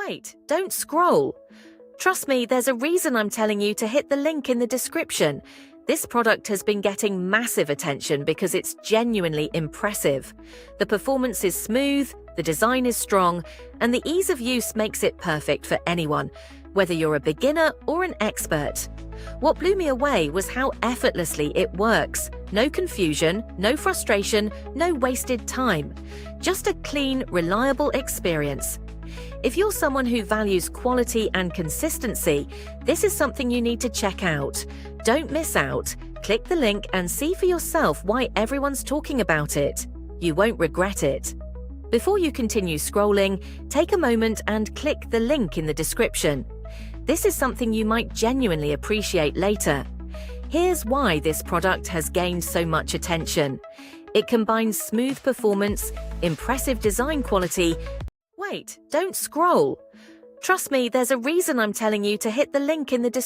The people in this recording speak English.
Wait, don't scroll. Trust me, there's a reason I'm telling you to hit the link in the description. This product has been getting massive attention because it's genuinely impressive. The performance is smooth, the design is strong, and the ease of use makes it perfect for anyone, whether you're a beginner or an expert. What blew me away was how effortlessly it works. No confusion, no frustration, no wasted time. Just a clean, reliable experience. If you're someone who values quality and consistency, this is something you need to check out. Don't miss out. Click the link and see for yourself why everyone's talking about it. You won't regret it. Before you continue scrolling, take a moment and click the link in the description. This is something you might genuinely appreciate later. Here's why this product has gained so much attention. It combines smooth performance, impressive design quality. Wait, don't scroll. Trust me, there's a reason I'm telling you to hit the link in the description.